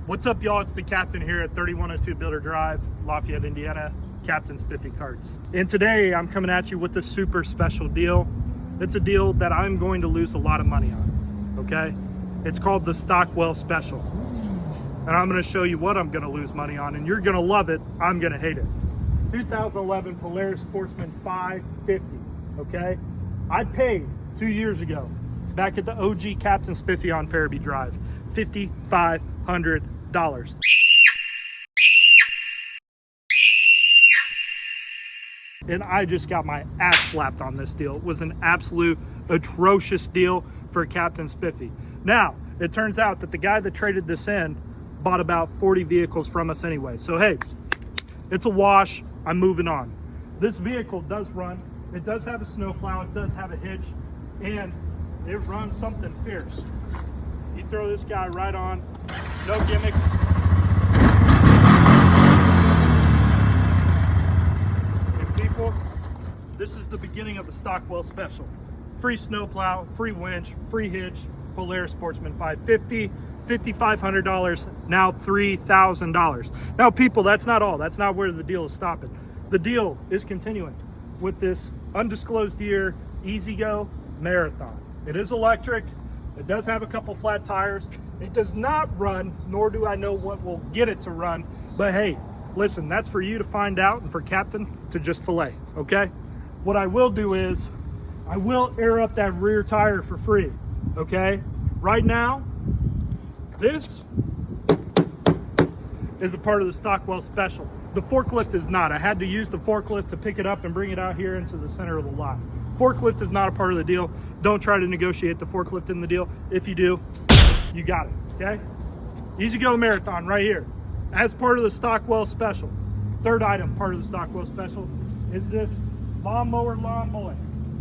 What's up, y'all? It's the Captain here at 3102 Builder Drive, Lafayette, Indiana, Captain Spiffy Carts. And today I'm coming at you with a super special deal. It's a deal that I'm going to lose a lot of money on, okay? It's called the Stockwell Special. And I'm gonna show you what I'm gonna lose money on, and you're gonna love it, I'm gonna hate it. 2011 Polaris Sportsman 550, okay? I paid 2 years ago, back at the OG Captain Spiffy on Farabee Drive, $5,500. And I just got my ass slapped on this deal. It was an absolute atrocious deal for Captain Spiffy. Now, it turns out that the guy that traded this in bought about 40 vehicles from us anyway. So hey, it's a wash, I'm moving on. This vehicle does run, it does have a snowplow, it does have a hitch, and it runs something fierce. You throw this guy right on, no gimmicks. And people, this is the beginning of the Stockwell Special. Free snowplow, free winch, free hitch, Polaris Sportsman 550, $5,500, now $3,000. Now people, that's not all. That's not where the deal is stopping. The deal is continuing with this undisclosed year EZGO Marathon. It is electric. It does have a couple flat tires. It does not run, nor do I know what will get it to run. But hey, listen, that's for you to find out and for Captain to just fillet, okay? What I will do is I will air up that rear tire for free, okay? Right now, this is a part of the Stockwell Special. The forklift is not. I had to use the forklift to pick it up and bring it out here into the center of the lot. Forklift is not a part of the deal. Don't try to negotiate the forklift in the deal. If you do, you got it, okay? EZGO Marathon right here. As part of the Stockwell Special. Third item, part of the Stockwell Special, is this lawnmower lawnboy,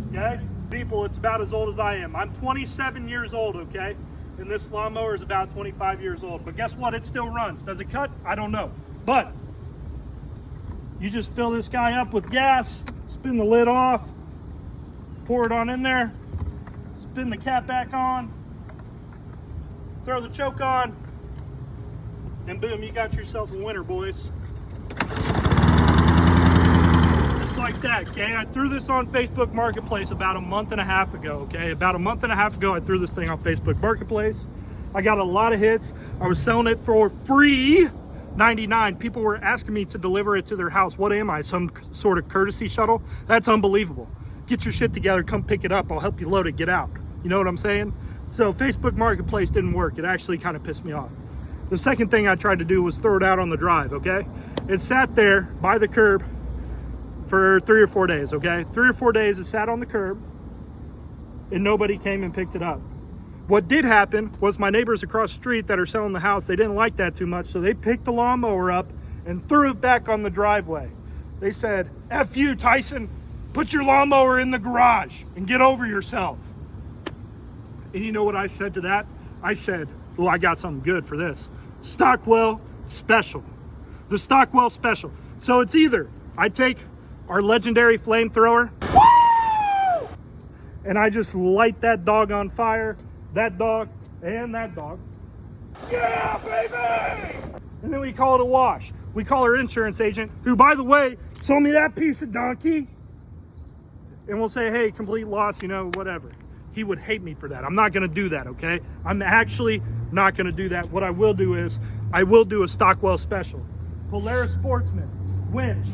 okay? People, it's about as old as I am. I'm 27 years old, okay? And this lawnmower is about 25 years old. But guess what? It still runs. Does it cut? I don't know. But you just fill this guy up with gas, spin the lid off, pour it on in there, spin the cap back on, throw the choke on, and boom, you got yourself a winner, boys. Just like that, okay? I threw this on Facebook Marketplace about a month and a half ago, okay? About a month and a half ago, I threw this thing on Facebook Marketplace. I got a lot of hits. I was selling it for free, $99. People were asking me to deliver it to their house. What am I, some sort of courtesy shuttle? That's unbelievable. Get your shit together, come pick it up. I'll help you load it, get out. You know what I'm saying? So Facebook Marketplace didn't work. It actually kind of pissed me off. The second thing I tried to do was throw it out on the drive, okay? It sat there by the curb for 3 or 4 days, okay? 3 or 4 days it sat on the curb and nobody came and picked it up. What did happen was my neighbors across the street that are selling the house, they didn't like that too much, so they picked the lawnmower up and threw it back on the driveway. They said, F you, Tyson, put your lawnmower in the garage and get over yourself. And you know what I said to that? I said, oh, I got something good for this. Stockwell Special. The Stockwell Special. So it's either I take our legendary flamethrower and I just light that dog on fire, that dog and that dog. Yeah, baby! And then we call it a wash. We call our insurance agent, who, by the way, sold me that piece of donkey. And we'll say, hey, complete loss, you know, whatever. He would hate me for that. I'm not gonna do that, okay? I'm actually not gonna do that. What I will do is, I will do a Stockwell Special. Polaris Sportsman, winch,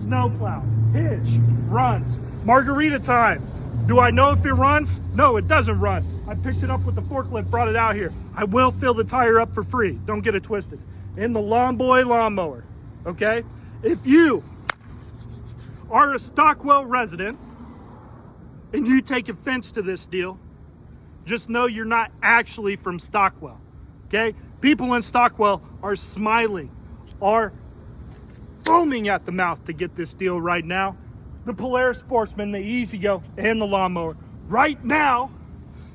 snowplow, hitch, runs, margarita time. Do I know if it runs? No, it doesn't run. I picked it up with the forklift, brought it out here. I will fill the tire up for free. Don't get it twisted. In the LAWNBOY Lawnmower, okay? If you are a Stockwell resident and you take offense to this deal, just know you're not actually from Stockwell, okay? People in Stockwell are smiling, are foaming at the mouth to get this deal right now. The Polaris Sportsman, the EZGO, and the lawnmower right now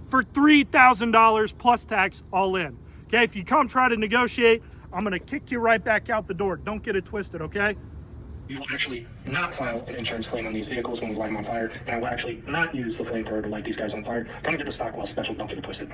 for $3,000 plus tax all in. Okay, if you come try to negotiate, I'm gonna kick you right back out the door. Don't get it twisted, okay? We will actually not file an insurance claim on these vehicles when we light them on fire, and I will actually not use the flamethrower to light these guys on fire. Come and get the Stockwell Special, don't get it twisted.